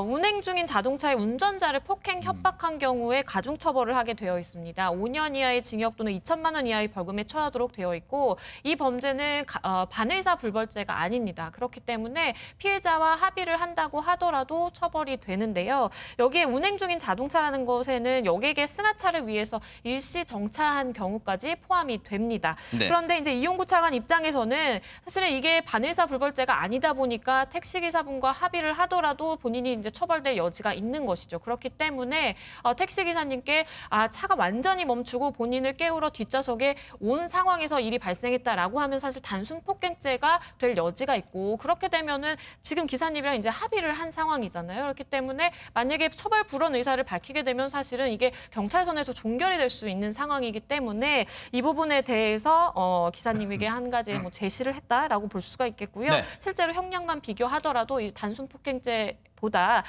운행 중인 자동차의 운전자를 폭행, 협박한 경우에 가중처벌을 하게 되어 있습니다. 5년 이하의 징역 또는 2천만 원 이하의 벌금에 처하도록 되어 있고 이 범죄는 반의사 불벌죄가 아닙니다. 그렇기 때문에 피해자와 합의를 한다고 하더라도 처벌이 되는데요. 여기에 운행 중인 자동차라는 것에는 여객의 승하차를 위해서 일시 정차한 경우까지 포함이 됩니다. 네. 그런데 이제 이용구 차관 입장에서는 사실은 이게 반의사 불벌죄가 아니다 보니까 택시기사분과 합의를 하더라도 본인이 이제 처벌될 여지가 있는 것이죠. 그렇기 때문에 택시기사님께 차가 완전히 멈추고 본인을 깨우러 뒷좌석에 온 상황에서 일이 발생했다라고 하면 사실 단순 폭행죄가 될 여지가 있고 그렇게 되면은 지금 기사님이랑 이제 합의를 한 상황이잖아요. 그렇기 때문에 만약에 처벌 불원 의사를 밝히게 되면 사실은 이게 경찰선에서 종결이 될 수 있는 상황이기 때문에 이 부분에 대해서 기사님에게 한 가지 뭐 제시를 했다라고 볼 수가 있겠고요. 네. 실제로 형량만 비교하더라도 이 단순 폭행죄 보다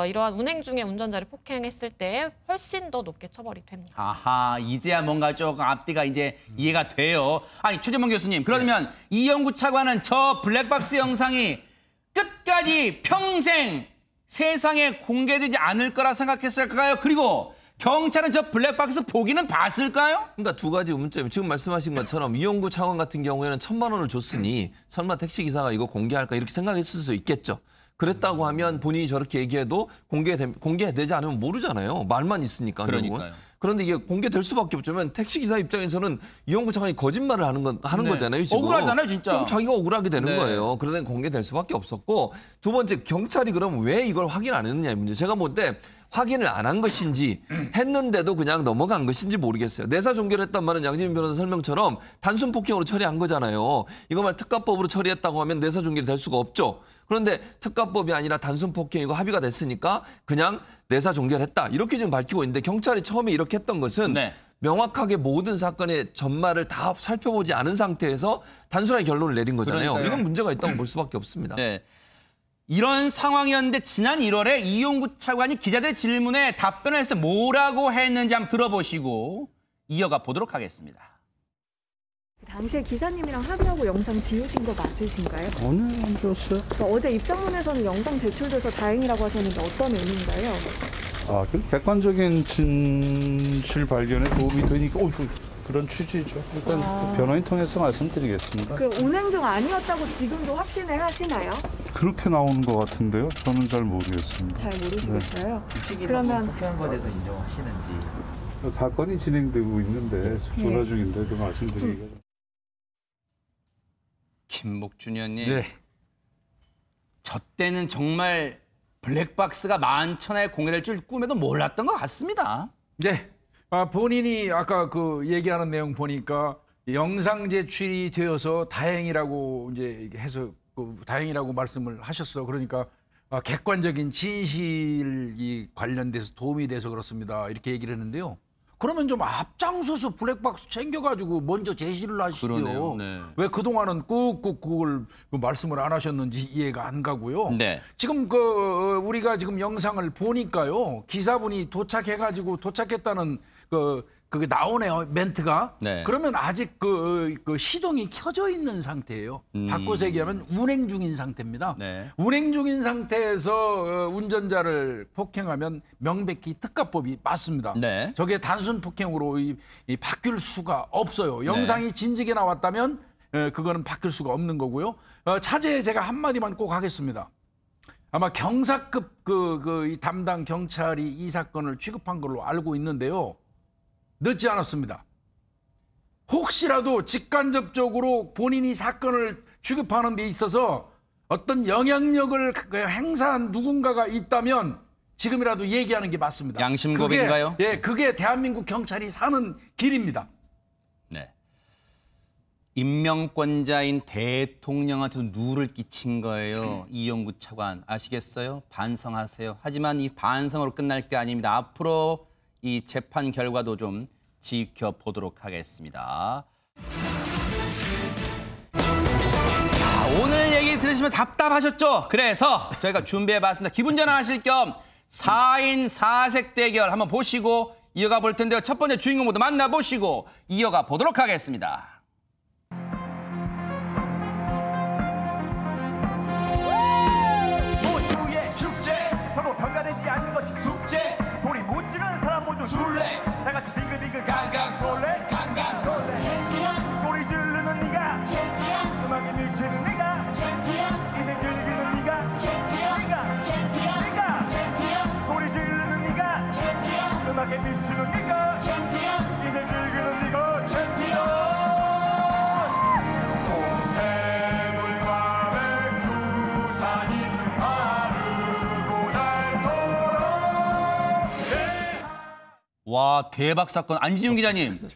이러한 운행 중에 운전자를 폭행했을 때 훨씬 더 높게 처벌이 됩니다. 아하, 이제야 뭔가 조금 앞뒤가 이제 이해가 돼요. 아니, 최재범 교수님, 그러면 이용구 차관은 저 블랙박스 영상이 끝까지 평생 세상에 공개되지 않을 거라 생각했을까요? 그리고 경찰은 저 블랙박스 보기는 봤을까요? 그러니까 두 가지 의문점이 지금 말씀하신 것처럼 이용구 차관 같은 경우에는 1,000만 원을 줬으니 설마 택시기사가 이거 공개할까 이렇게 생각했을 수도 있겠죠. 그랬다고 하면 본인이 저렇게 얘기해도 공개되지 않으면 모르잖아요. 말만 있으니까. 그러니까요. 그런데 이게 공개될 수밖에 없지만 택시기사 입장에서는 이용구 차관이 거짓말을 하는 거잖아요. 지금. 억울하잖아요, 진짜. 그럼 자기가 억울하게 되는 네. 거예요. 그러다 공개될 수밖에 없었고 두 번째 경찰이 그럼 왜 이걸 확인 안 했느냐의 문제. 제가 볼 때 확인을 안 한 것인지 했는데도 그냥 넘어간 것인지 모르겠어요. 내사 종결했단 말은 양지민 변호사 설명처럼 단순 폭행으로 처리한 거잖아요. 이거만 특가법으로 처리했다고 하면 내사 종결이 될 수가 없죠. 그런데 특가법이 아니라 단순 폭행이고 합의가 됐으니까 그냥 내사 종결했다. 이렇게 지금 밝히고 있는데 경찰이 처음에 이렇게 했던 것은 명확하게 모든 사건의 전말을 다 살펴보지 않은 상태에서 단순하게 결론을 내린 거잖아요. 그러니까요. 이건 문제가 있다고 볼 수밖에 없습니다. 네. 이런 상황이었는데 지난 1월에 이용구 차관이 기자들의 질문에 답변을 해서 뭐라고 했는지 한번 들어보시고 이어가 보도록 하겠습니다. 당시에 기사님이랑 합의하고 영상 지우신 거 맞으신가요? 오늘 안 지웠어요. 어제 입장문에서는 영상 제출돼서 다행이라고 하셨는데 어떤 의미인가요? 그 객관적인 진실 발견에 도움이 되니까 그런 취지죠. 일단 변호인 통해서 말씀드리겠습니다. 그 운행 중 아니었다고 지금도 확신을 하시나요? 그렇게 나오는 것 같은데요. 저는 잘 모르겠습니다. 잘 모르시겠어요? 네. 그러면 폭행한 것에 대해서 인정하시는지. 사건이 진행되고 있는데 조사 중인데도 말씀드리기가. 김복준 의원님. 저 때는 정말 블랙박스가 만천하에 공개될 줄 꿈에도 몰랐던 것 같습니다. 네. 본인이 아까 그 얘기하는 내용 보니까 영상 제출이 되어서 다행이라고 이제 해서 다행이라고 말씀을 하셨어. 그러니까 객관적인 진실이 관련돼서 도움이 돼서 그렇습니다. 이렇게 얘기를 했는데요. 그러면 좀 앞장서서 블랙박스 챙겨가지고 먼저 제시를 하시죠. 그러네요. 네. 왜 그동안은 꾹꾹 그걸 말씀을 안 하셨는지 이해가 안 가고요. 네. 지금 우리가 지금 영상을 보니까요. 기사분이 도착했다는 그게 나오네요. 멘트가. 네. 그러면 아직 그 시동이 켜져 있는 상태예요. 바꿔서 얘기하면 운행 중인 상태입니다. 네. 운행 중인 상태에서 운전자를 폭행하면 명백히 특가법이 맞습니다. 네. 저게 단순 폭행으로 이 바뀔 수가 없어요. 영상이 진즉에 나왔다면 그거는 바뀔 수가 없는 거고요. 차제에 제가 한마디만 꼭 하겠습니다. 아마 경사급 이 담당 경찰이 이 사건을 취급한 걸로 알고 있는데요. 늦지 않았습니다. 혹시라도 직간접적으로 본인이 사건을 취급하는 데 있어서 어떤 영향력을 행사한 누군가가 있다면 지금이라도 얘기하는 게 맞습니다. 양심 고백인가요? 그게 대한민국 경찰이 사는 길입니다. 네. 임명권자인 대통령한테도 누를 끼친 거예요. 이용구 차관 아시겠어요? 반성하세요. 하지만 이 반성으로 끝날 게 아닙니다. 앞으로 이 재판 결과도 좀 지켜보도록 하겠습니다. 자, 오늘 얘기 들으시면 답답하셨죠? 그래서 저희가 준비해봤습니다. 기분 전환하실 겸 4인 4색 대결 한번 보시고 이어가 볼 텐데요. 첫 번째 주인공 모두 만나보시고 이어가 보도록 하겠습니다. 모두의 축제 서로 평가되지 않는 것이 숙제 소리 못 지르는 사람 모두 술래 다 같이 빙글빙글 강강 솔래 강강 솔래 챔피언 소리 지르는 네가 챔피언 음악에 미치는 네가 챔피언 인생 즐기는 네가 챔피언 네가 챔피언 네가 챔피언 소리 지르는 네가 챔피언 음악에 미치는 네가 챔피언 인생 즐기는 네가 챔피언 동해물과 백두산이 마르고 닳도록 와, 대박 사건. 안지훈 기자님.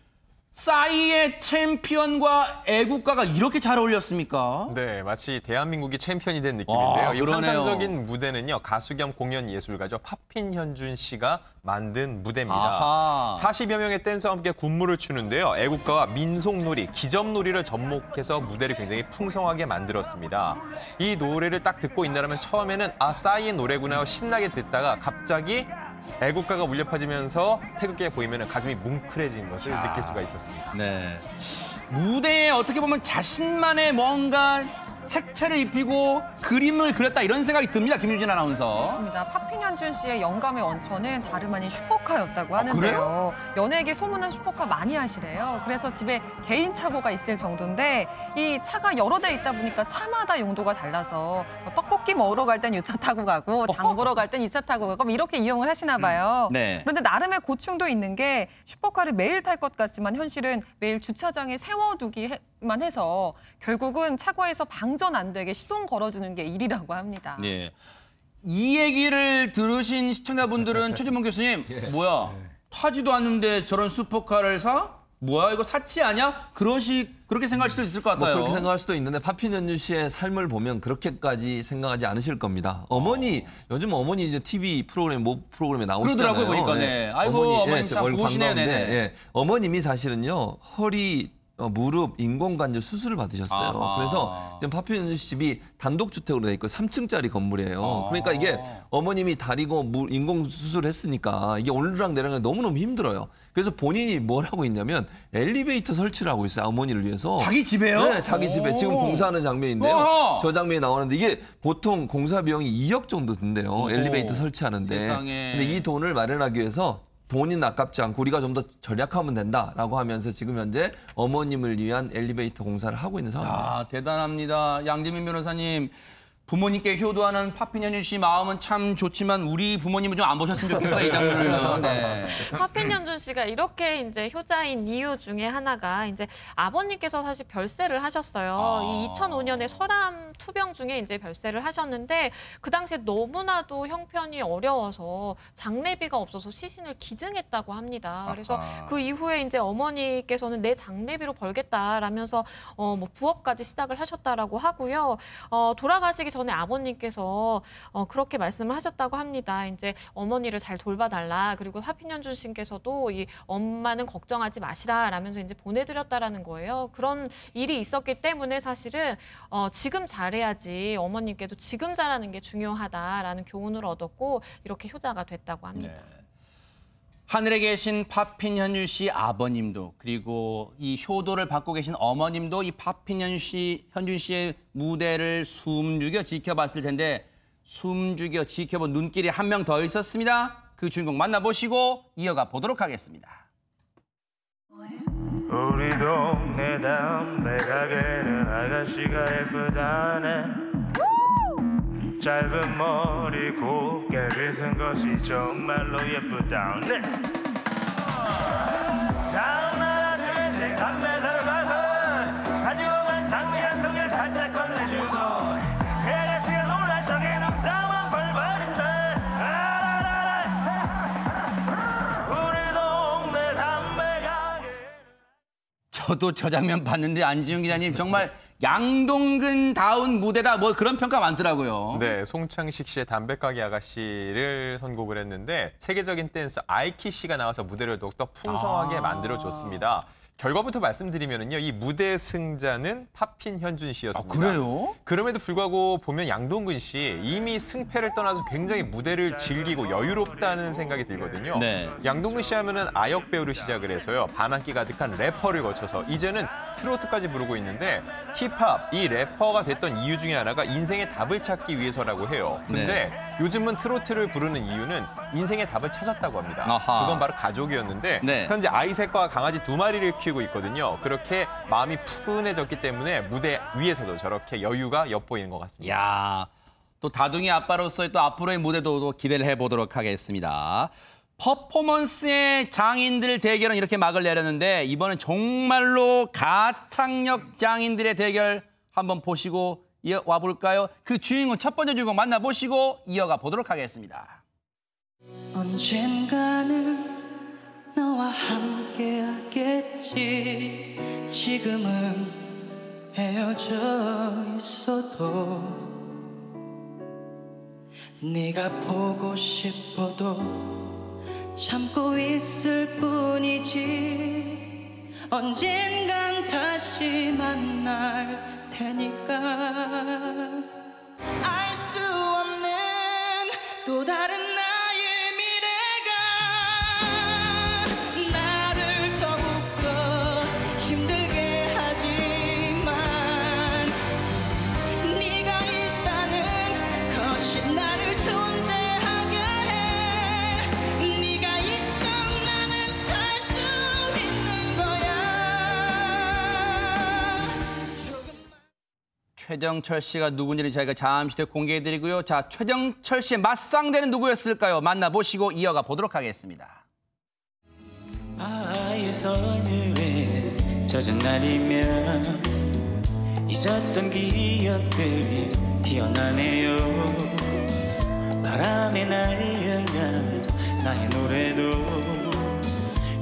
싸이의 챔피언과 애국가가 이렇게 잘 어울렸습니까? 네, 마치 대한민국이 챔피언이 된 느낌인데요. 아, 이 그러네요. 환상적인 무대는요. 가수 겸 공연 예술가죠. 파핀현준 씨가 만든 무대입니다. 아하. 40여 명의 댄서와 함께 군무를 추는데요. 애국가와 민속놀이, 기점놀이를 접목해서 무대를 굉장히 풍성하게 만들었습니다. 이 노래를 딱 듣고 있나라면 처음에는 아, 싸이의 노래구나 신나게 듣다가 갑자기 애국가가 울려 퍼지면서 태극기에 보이면 가슴이 뭉클해진 것을 느낄 수가 있었습니다. 네. 무대에 어떻게 보면 자신만의 뭔가 색채를 입히고 그림을 그렸다 이런 생각이 듭니다. 김유진 아나운서. 그렇습니다. 파핀현준 씨의 영감의 원천은 다름 아닌 슈퍼카였다고 하는데요. 그래요? 연예계 소문난 슈퍼카 많이 하시래요. 그래서 집에 개인 차고가 있을 정도인데 이 차가 여러 대 있다 보니까 차마다 용도가 달라서 떡볶이 먹으러 갈 땐 유차 타고 가고 장 보러 갈 땐 이 차 타고 가고 이렇게 이용을 하시나 봐요. 네. 그런데 나름의 고충도 있는 게 슈퍼카를 매일 탈 것 같지만 현실은 매일 주차장에 세워두기만 해서 결국은 차고에서 방전 안 되게 시동 걸어주는 게 일이라고 합니다. 네. 이 얘기를 들으신 시청자분들은 최진봉 교수님, 뭐야, 타지도 않는데 저런 슈퍼카를 사? 뭐야, 이거 사치 아니야? 그렇게 생각할 수도 있을 것 같아요. 그렇게 생각할 수도 있는데 파핀현준 씨의 삶을 보면 그렇게까지 생각하지 않으실 겁니다. 요즘 어머니 이제 TV 프로그램, 모 프로그램에 나오시잖아요. 그러더라고요, 보니까. 네. 아이고, 어머님 참 얼굴 고우시네요. 반가운데, 네네. 예, 어머님이 사실은요, 허리, 무릎, 인공관절 수술을 받으셨어요. 아하. 그래서 지금 파핀현준 씨 집이 단독주택으로 돼 있고 3층짜리 건물이에요. 그러니까 이게 어머님이 다리고 인공 수술을 했으니까 이게 오르락 내리락 너무너무 힘들어요. 그래서 본인이 뭘 하고 있냐면 엘리베이터 설치를 하고 있어요. 어머니를 위해서. 자기 집에요? 네, 자기 집에. 지금 공사하는 장면인데요. 어허. 저 장면이 나오는데 이게 보통 공사 비용이 2억 정도 든대요. 엘리베이터 설치하는데. 세상에. 근데 이 돈을 마련하기 위해서 돈이 아깝지 않고 우리가 좀 더 절약하면 된다라고 하면서 지금 현재 어머님을 위한 엘리베이터 공사를 하고 있는 상황입니다. 아, 대단합니다. 양재민 변호사님, 부모님께 효도하는 파핀현준 씨 마음은 참 좋지만 우리 부모님은 좀 안 보셨으면 좋겠어요, 이 장면을요. 네. 파핀현준 씨가 이렇게 이제 효자인 이유 중에 하나가 이제 아버님께서 사실 별세를 하셨어요. 이 2005년에 설암 투병 중에 이제 별세를 하셨는데 그 당시에 너무나도 형편이 어려워서 장례비가 없어서 시신을 기증했다고 합니다. 그래서 그 이후에 이제 어머니께서는 내 장례비로 벌겠다라면서 뭐 부업까지 시작을 하셨다라고 하고요. 돌아가시기 전에 아버님께서 그렇게 말씀을 하셨다고 합니다. 이제 어머니를 잘 돌봐달라. 그리고 파핀현준 씨께서도 이 엄마는 걱정하지 마시라라면서 이제 보내드렸다라는 거예요. 그런 일이 있었기 때문에 사실은 지금 잘해야지 어머님께도 지금 잘하는 게 중요하다라는 교훈을 얻었고 이렇게 효자가 됐다고 합니다. 네. 하늘에 계신 파핀현준 씨 아버님도 그리고 이 효도를 받고 계신 어머님도 이 파핀현준 씨의 무대를 숨죽여 지켜봤을 텐데 숨죽여 지켜본 눈길이 한 명 더 있었습니다. 그 주인공 만나보시고 이어가 보도록 하겠습니다. 우리 동네 담배 가게는 아가씨가 예쁘다네 짧은 머리 곱게 빗은 것이 정말로 예쁘다네 다음 날 아침에 제 담배 사러 가서 가지고 간 장미 한 통을 살짝 건네주고 그 아가씨가 놀랄 적에 눈싸움 벌벌인데 우리 동네 담배 가게 저도 저 장면 봤는데 안지훈 기자님 정말 양동근다운 무대다 뭐 그런 평가 많더라고요. 네, 송창식 씨의 담배가게 아가씨를 선곡을 했는데 세계적인 댄서 아이키 씨가 나와서 무대를 더욱더 풍성하게 만들어줬습니다. 결과부터 말씀드리면요, 이 무대 승자는 파핀 현준 씨였습니다. 아, 그래요? 그럼에도 불구하고 보면 양동근 씨 이미 승패를 떠나서 굉장히 무대를 즐기고 여유롭다는 생각이 들거든요. 네. 양동근 씨 하면은 아역 배우를 시작을 해서요, 반항기 가득한 래퍼를 거쳐서 이제는 트로트까지 부르고 있는데 힙합, 이 래퍼가 됐던 이유 중에 하나가 인생의 답을 찾기 위해서라고 해요. 근데 요즘은 트로트를 부르는 이유는 인생의 답을 찾았다고 합니다. 아하. 그건 바로 가족이었는데 현재 아이 셋과 강아지 2마리를 키우고 있거든요. 그렇게 마음이 푸근해졌기 때문에 무대 위에서도 저렇게 여유가 엿보이는 것 같습니다. 야, 또 다둥이 아빠로서의 또 앞으로의 무대도 또 기대를 해보도록 하겠습니다. 퍼포먼스의 장인들 대결은 이렇게 막을 내렸는데 이번엔 정말로 가창력 장인들의 대결 한번 보시고 이어와 볼까요? 그 주인공, 첫 번째 주인공 만나보시고 이어가 보도록 하겠습니다. 언젠가는 너와 함께 하겠지. 지금은 헤어져 있어도 네가 보고 싶어도 참고 있을 뿐이지. 언젠간 다시 만날 테니까. 알 수 없는 또 다른 나의 미래가 나를 더욱더 힘들게 하지만 네가 있다는 것이 나를 존재하게 해. 네가 있어 나는 살 수 있는 거야. 최정철 씨가 누군지는 저희가 잠시 뒤에 공개해드리고요. 자, 최정철 씨의 맞상대는 누구였을까요? 만나보시고 이어가 보도록 하겠습니다. 바하의 서늘에 젖은 날이면 잊었던 기억들이 피어나네요. 바람에 날려간 나의 노래도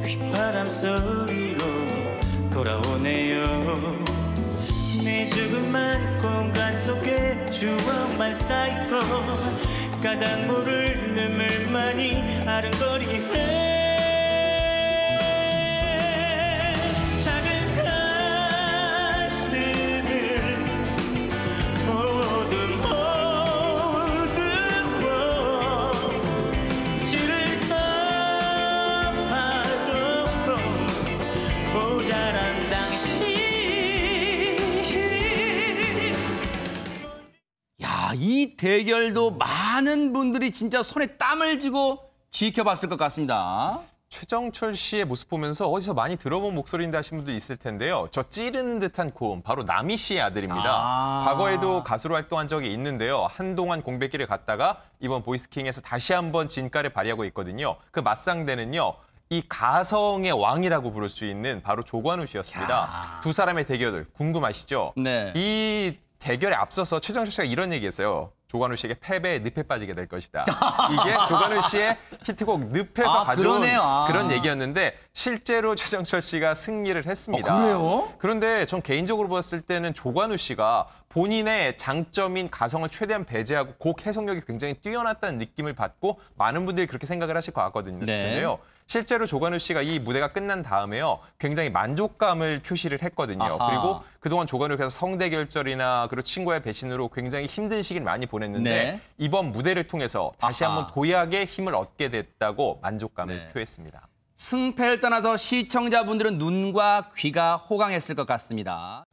휘파람 소리로 돌아오네요. 내 조그만 공간 속에 추억만 쌓이고 가닥 모를 눈물만이 아른거리네. 작은 가슴을 모두 줄을 서봐도 모자란 당신. 야, 이 대결도 많은 분들이 진짜 손에 땀을 쥐고 지켜봤을 것 같습니다. 최정철 씨의 모습 보면서 어디서 많이 들어본 목소리인데 하신 분도 있을 텐데요. 저 찌르는 듯한 고음, 바로 남희 씨의 아들입니다. 과거에도 가수로 활동한 적이 있는데요. 한동안 공백기를 갔다가 이번 보이스킹에서 다시 한번 진가를 발휘하고 있거든요. 그 맞상대는요, 이 가성의 왕이라고 부를 수 있는 바로 조관우 씨였습니다. 두 사람의 대결 궁금하시죠? 네. 이 대결에 앞서서 최정철 씨가 이런 얘기했어요. 조관우 씨에게 패배에 늪에 빠지게 될 것이다. 이게 조관우 씨의 히트곡 늪에서 가져온 그런 얘기였는데 실제로 최정철 씨가 승리를 했습니다. 그래요? 그런데 전 개인적으로 봤을 때는 조관우 씨가 본인의 장점인 가성을 최대한 배제하고 곡 해석력이 굉장히 뛰어났다는 느낌을 받고 많은 분들이 그렇게 생각을 하실 것 같거든요. 실제로 조관우 씨가 이 무대가 끝난 다음에요, 굉장히 만족감을 표시를 했거든요. 아하. 그리고 그동안 조관우께서 성대결절이나 그리고 친구의 배신으로 굉장히 힘든 시기를 많이 보냈는데 이번 무대를 통해서 다시 한번 도약의 힘을 얻게 됐다고 만족감을 표했습니다. 승패를 떠나서 시청자분들은 눈과 귀가 호강했을 것 같습니다.